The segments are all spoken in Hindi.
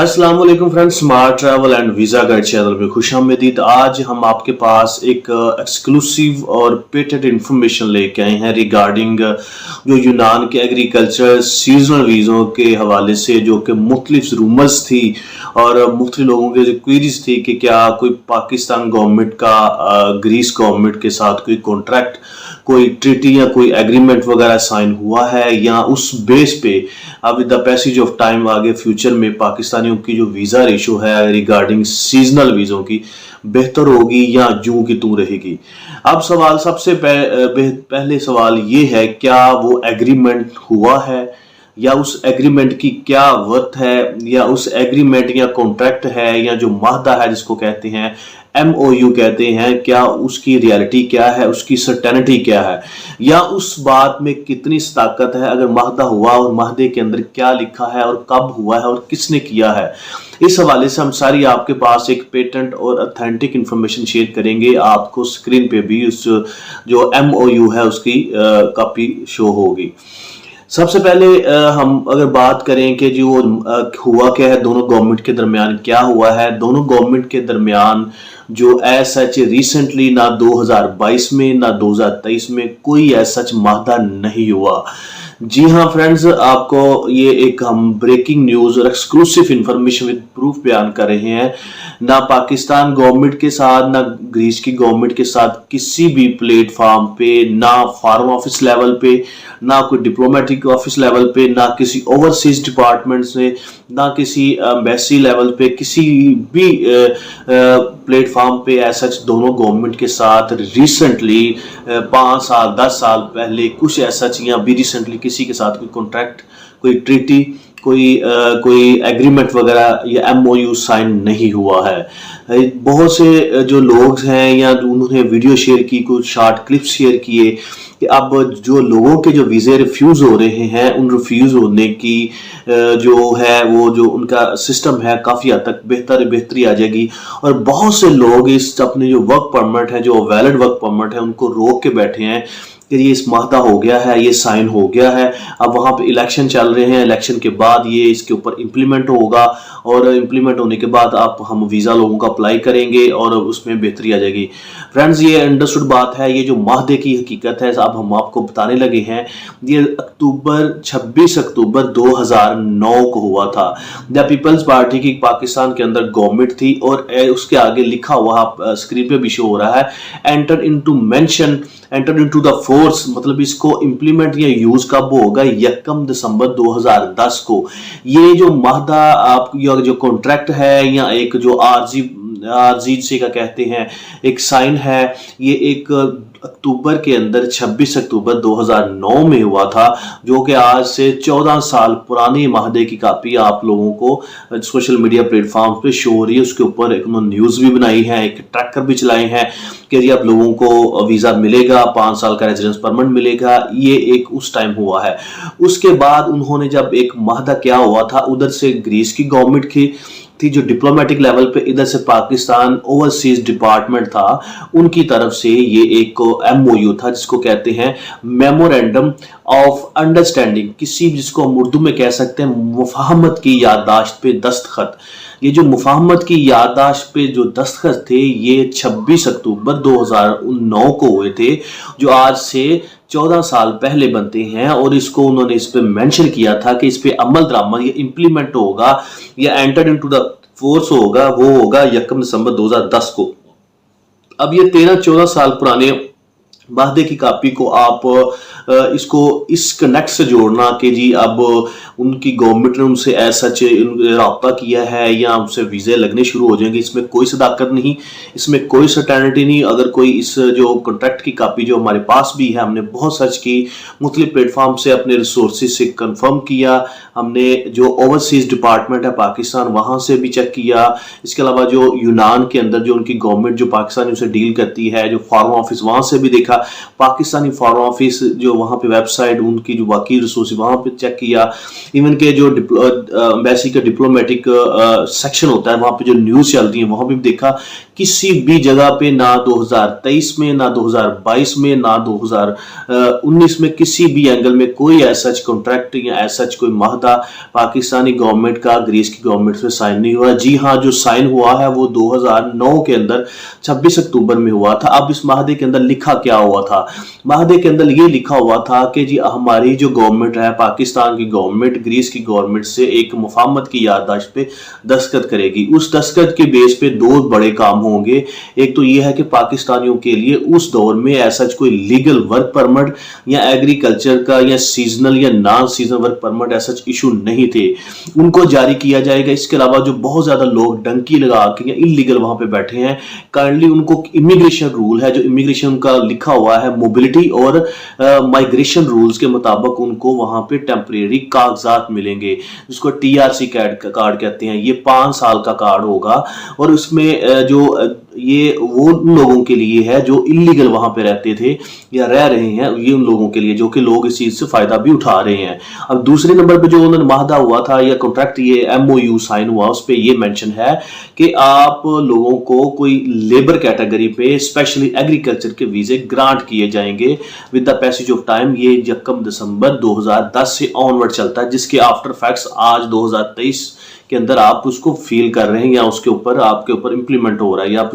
अस्सलाम वालेकुम friends, smart travel and visa guide channel में खुशामदीद। आज हम आपके पास एक एक्सक्लूसिव और पेटेंट इंफॉर्मेशन लेके आए हैं रिगार्डिंग जो यूनान के एग्रीकल्चर सीजनल वीज़ों के हवाले से, जो कि मुख्तलिफ रूमर्स थी और मुख्तलिफ लोगों के जो क्वेरीज थी कि क्या कोई पाकिस्तान गवर्नमेंट का ग्रीस गवर्नमेंट के साथ कोई कॉन्ट्रैक्ट, कोई ट्रीटी या कोई एग्रीमेंट वगैरह साइन हुआ है, या उस बेस पे अब with the passage of time आगे फ्यूचर में पाकिस्तानियों की जो वीज़ा रेशो है रिगार्डिंग सीजनल वीज़ों की बेहतर होगी या जूं की तूं रहेगी। अब सवाल सबसे पहले सवाल ये है, क्या वो एग्रीमेंट हुआ है या उस एग्रीमेंट की क्या वर्थ है, या उस एग्रीमेंट या कॉन्ट्रैक्ट है या जो माहदा है जिसको कहते हैं MOU कहते हैं, क्या उसकी रियलिटी क्या है, उसकी सर्टेनिटी क्या है, या उस बात में कितनी ताकत है। अगर माहदा हुआ और माहदे के अंदर क्या लिखा है और कब हुआ है और किसने किया है, इस हवाले से हम सारी आपके पास एक पेटेंट और ऑथेंटिक इंफॉर्मेशन शेयर करेंगे। आपको स्क्रीन पे भी उस जो MOU है उसकी कॉपी शो होगी। सबसे पहले हम अगर बात करें कि जो हुआ क्या है, दोनों गवर्नमेंट के दरमियान क्या हुआ है। दोनों गवर्नमेंट के दरमियान जो सच रिसेंटली ना 2022 में ना 2023 में कोई सच माहदा नहीं हुआ। जी हाँ फ्रेंड्स, आपको ये एक हम ब्रेकिंग न्यूज और एक्सक्लूसिव इंफॉर्मेशन विद प्रूफ बयान कर रहे हैं। ना पाकिस्तान गवर्नमेंट के साथ ना ग्रीस की गवर्नमेंट के साथ किसी भी प्लेटफॉर्म पे, ना फॉरेन ऑफिस लेवल पे, ना कोई डिप्लोमेटिक ऑफिस लेवल पे, ना किसी ओवरसीज डिपार्टमेंट से, ना किसी एम्बेसी लेवल पे, किसी भी प्लेटफॉर्म पे ऐसा दोनों गवर्नमेंट के साथ रिसेंटली 5 साल 10 साल पहले कुछ ऐसा या भी रिसेंटली किसी के साथ कोई कॉन्ट्रैक्ट, कोई ट्रीटी, कोई एग्रीमेंट वगैरह या MOU साइन नहीं हुआ है। बहुत से जो लोग हैं या उन्होंने वीडियो शेयर की, कुछ शॉर्ट क्लिप्स शेयर किए कि अब जो लोगों के जो वीज़े रिफ्यूज़ हो रहे हैं, उन रिफ्यूज़ होने की जो है वो जो उनका सिस्टम है काफ़ी हद तक बेहतरी आ जाएगी। और बहुत से लोग इस अपने जो वर्क परमिट है, जो वैलिड वर्क परमिट है, उनको रोक के बैठे हैं कि ये इस माहदा हो गया है, ये साइन हो गया है। अब वहाँ पे इलेक्शन चल रहे हैं, इलेक्शन के बाद ये इसके ऊपर इम्प्लीमेंट होगा और इम्प्लीमेंट होने के बाद हम वीज़ा लोगों को अप्लाई करेंगे और उसमें बेहतरी आ जाएगी। फ्रेंड्स, ये अंडरस्टूड बात है। ये जो माहदे की हकीकत है अब हम आपको बताने लगे हैं। ये 26 अक्टूबर 2009 को हुआ था। द पीपल्स पार्टी की पाकिस्तान के अंदर गवर्नमेंट थी और उसके आगे लिखा हुआ स्क्रीन पे भी शो हो रहा है, एंटर इनटू द फोर्स। मतलब इसको इम्प्लीमेंट या यूज कब होगा? 1 दिसंबर 2010 को। ये जो माहदा आप जो कॉन्ट्रैक्ट है या एक जो आरजी से का कहते हैं एक साइन है, ये 1 अक्टूबर के अंदर 26 अक्टूबर 2009 में हुआ था, जो कि आज से 14 साल पुराने माहदे की कॉपी आप लोगों को सोशल मीडिया प्लेटफॉर्म पे शो हो रही है। उसके ऊपर एक उन्होंने न्यूज़ भी बनाई है, एक ट्रैकर भी चलाए हैं कि अब लोगों को वीज़ा मिलेगा, 5 साल का रेजिडेंस परमिट मिलेगा। ये एक उस टाइम हुआ है। उसके बाद उन्होंने जब एक माहदा क्या हुआ था, उधर से ग्रीस की गवर्नमेंट की थी जो डिप्लोमेटिक लेवल पे, इधर से पाकिस्तान ओवरसीज डिपार्टमेंट था, उनकी तरफ से ये एक MOU था जिसको कहते हैं मेमोरेंडम ऑफ अंडरस्टैंडिंग, किसी जिसको हम उर्दू में कह सकते हैं मुफाहमत की याददाश्त पे दस्तखत। ये जो मुफाहमत की याददाश्त पे जो दस्तखत थे, ये 26 अक्टूबर 2009 को हुए थे, जो आज से 14 साल पहले बनते हैं। और इसको उन्होंने इस पे मेंशन किया था कि इस पे अमल दरामद या इंप्लीमेंट होगा या एंटर इनटू द फोर्स होगा, वो होगा 1 दिसंबर 2010 को। अब ये 13-14 साल पुराने माहदे की कॉपी को आप इसको इस कनेक्ट से जोड़ना कि जी अब उनकी गवर्नमेंट ने उनसे ऐसा रब्ता किया है या उनसे वीज़े लगने शुरू हो जाएंगे, इसमें कोई सदाकत नहीं, इसमें कोई सर्टेनिटी नहीं। अगर कोई इस जो कॉन्ट्रैक्ट की कॉपी जो हमारे पास भी है, हमने बहुत सर्च की, मुख्तलिफ प्लेटफॉर्म से अपने रिसोर्सेज से कंफर्म किया, हमने जो ओवरसीज डिपार्टमेंट है पाकिस्तान वहाँ से भी चेक किया, इसके अलावा जो यूनान के अंदर जो उनकी गवर्नमेंट जो पाकिस्तान से डील करती है, जो फॉरेन ऑफिस, वहाँ से भी देखा। पाकिस्तानी फॉरेन ऑफिस जो वहाँ पे वेबसाइट उनकी जो बाकी रिसोर्स वहाँ पे चेक किया, इवन के जो एम्बेसी का डिप्लोमेटिक सेक्शन होता है वहाँ पे जो न्यूज़ चल रही है वहाँ पे भी देखा, किसी भी जगह पे ना 2023 में ना 2022 में ना 2019 में किसी भी एंगल में कोई ऐसा कॉन्ट्रैक्ट या ऐसा कोई माहदा पाकिस्तानी गवर्नमेंट का ग्रीस की गवर्नमेंट से साइन नहीं हुआ। जी हाँ, जो साइन हुआ है वो 2009 के अंदर 26 अक्टूबर में हुआ था। अब इस माहदे के अंदर लिखा क्या हुआ था? माहदे के अंदर ये लिखा हुआ था कि जी हमारी जो गवर्नमेंट है, पाकिस्तान की गवर्नमेंट ग्रीस की गवर्नमेंट से एक मुफाहमत की याददाश्त पे दस्तखत करेगी। उस दस्तखत के बेस पे दो बड़े काम होंगे। एक तो ये है कि पाकिस्तानियों के लिए उस दौर में ऐसा कोई लीगल वर्क परमिट या एग्रीकल्चर का या सीजनल या नॉन सीजनल वर्क परमिट ऐसा इशू नहीं थे, उनको जारी किया जाएगा। इसके अलावा जो बहुत ज्यादा लोग डंकी लगा के या इलीगल वहां पे बैठे हैं, काइंडली उनको इमिग्रेशन रूल है जो इमिग्रेशन का लिखा हुआ है मोबिलिटी और माइग्रेशन रूल्स के मुताबिक उनको वहां पे टेम्परेरी कागजात मिलेंगे, जिसको टीआरसी कार्ड कहते हैं। ये 5 साल का कार्ड होगा और उसमें जो ये वो उन लोगों के लिए है जो इलीगल वहां पे रहते थे या रह रहे हैं, ये उन लोगों के लिए जो कि लोग इस चीज से फायदा भी उठा रहे हैं। अब दूसरे नंबर पे जो उन्होंने माहदा हुआ था या कॉन्ट्रैक्ट ये एमओयू साइन हुआ, उस पे ये मेंशन है कि आप लोगों को कोई लेबर कैटेगरी पे स्पेशली एग्रीकल्चर के वीजे ग्रांट किए जाएंगे with the passage of time. ये 1 दिसंबर 2010 से ऑनवर्ड चलता है, जिसके आफ्टर फैक्ट्स आज 2023 के अंदर आप उसको फील कर रहे हैं या उसके ऊपर आपके ऊपर इंप्लीमेंट हो रहा है या आप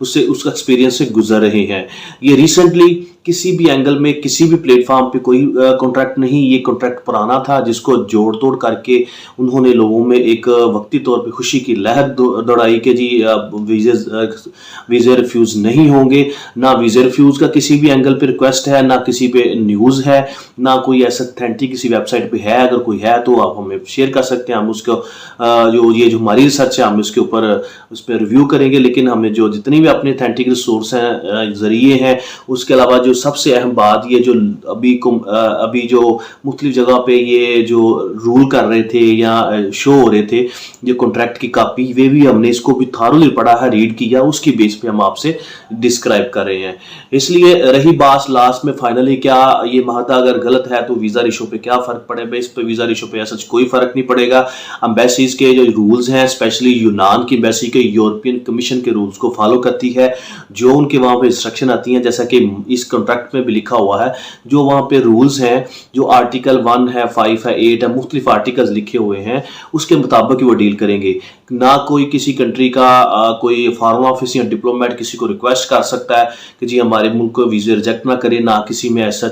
उससे उसका एक्सपीरियंस से गुजर रहे हैं। ये रिसेंटली किसी भी एंगल में किसी भी प्लेटफॉर्म पे कोई कॉन्ट्रैक्ट नहीं, ये कॉन्ट्रैक्ट पुराना था जिसको जोड़ तोड़ करके उन्होंने लोगों में एक वक्ती तौर पे खुशी की लहर दौड़ाई कि जी वीज़े रिफ्यूज़ नहीं होंगे। ना वीज़े रिफ्यूज़ का किसी भी एंगल पे रिक्वेस्ट है, ना किसी पे न्यूज़ है, ना कोई ऐसा अथेंटिक किसी वेबसाइट पे है। अगर कोई है तो आप हमें शेयर कर सकते हैं, हम उसको जो हमारी रिसर्च है हम उसके ऊपर उस पर रिव्यू करेंगे। लेकिन हमें जो जितनी भी अपने अथेंटिक रिसोर्स हैं जरिए हैं, उसके अलावा जो सबसे अहम बात ये जो अभी जो मुख्तलिफ जगह पे ये जो रूल कर रहे थे या शो हो रहे थे जो कॉन्ट्रैक्ट की कापी, वे भी हमने इसको भी थारोली पढ़ा है, रीड किया, उसकी बेस पे हम आपसे डिस्क्राइब कर रहे हैं। इसलिए रही बात लास्ट में फाइनली क्या ये माहदा अगर गलत है तो वीजा रिशो पे क्या फर्क पड़ेगा? इस पे वीजा रिशो पे ऐसा कोई फर्क नहीं पड़ेगा। एम्बेसीज के जो रूल्स हैं, स्पेशली यूनान की एम्बेसी के यूरोपियन कमीशन के रूल्स को फॉलो करती है। जो उनके वहां पे इंस्ट्रक्शन आती हैं, जैसा कि इस कॉन्ट्रैक्ट में भी लिखा हुआ है, जो वहां पे रूल्स हैं, जो आर्टिकल 1 है, 5 है, 8 है, मुख्तलिफ आर्टिकल्स लिखे हुए हैं, उसके मुताबिक वो डील करेंगे। ना कोई किसी कंट्री का कोई फॉरेन ऑफिस या डिप्लोमेट किसी को रिक्वेस्ट कर सकता है कि जी हमारे मुल्क को वीजे रिजेक्ट ना करे, ना किसी में ऐसा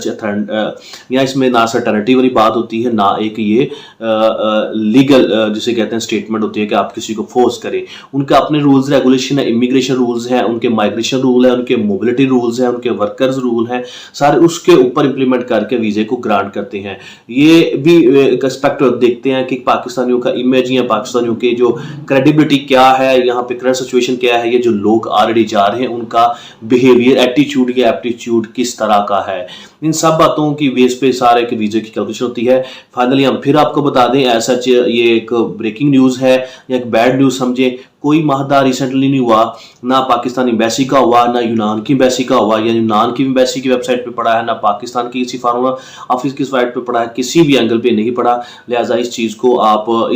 या इसमें ना सर्टेनिटी वाली बात होती है, ना एक ये लीगल जिसे कहते हैं स्टेटमेंट होती है कि आप किसी को फोर्स करें। उनके अपने रूल्स रेगुलेशन है, इमिग्रेशन रूल्स हैं, उनके माइग्रेशन रूल है, उनके मोबिलिटी रूल्स हैं, उनके वर्कर्स रूल हैं, सारे उसके ऊपर इंप्लीमेंट करके वीजे को ग्रांट करते हैं। ये भी एक एस्पेक्ट देखते हैं कि पाकिस्तानियों का इमेज या पाकिस्तानियों के जो क्रेडिबिलिटी क्या है, यहाँ पे करंट सिचुएशन क्या है, ये जो लोग ऑलरेडी जा रहे हैं उनका बिहेवियर, एटीट्यूड या एप्टीट्यूड किस तरह का है। इन सब बातों की बेस पे सारे के वीजे की कैलकुलेशन होती है। फाइनली हम फिर आपको बता दें, ऐसा ये एक ब्रेकिंग न्यूज़ है या एक बैड न्यूज़ समझे, कोई माहदा रिसेंटली नहीं हुआ, ना पाकिस्तानी एम्बेसी का हुआ, ना यूनान की एम्बेसी का हुआ, या यूनान की एम्बेसी की वेबसाइट पे पड़ा है, ना पाकिस्तान की किसी फॉरेन ऑफिस की साइट पे पड़ा है, किसी भी एंगल पे नहीं पड़ा। लिहाजा इस चीज़ को आप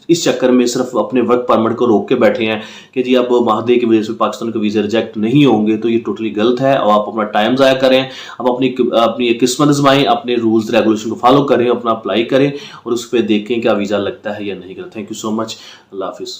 इस चक्कर में सिर्फ अपने वर्क परमिट को रोक के बैठे हैं कि जी अब माहदे की वजह से पाकिस्तान के वीज़े रिजेक्ट नहीं होंगे, तो ये टोटली गलत है। और आप अपना टाइम ज़ाया करें, आप अपनी किस्मत आजमाएं, अपने रूल्स रेगुलेशन को फॉलो करें, अपना अप्लाई करें और उस पर देखें क्या वीज़ा लगता है या नहीं करता। Thank you so much. अल्लाह हाफिज़।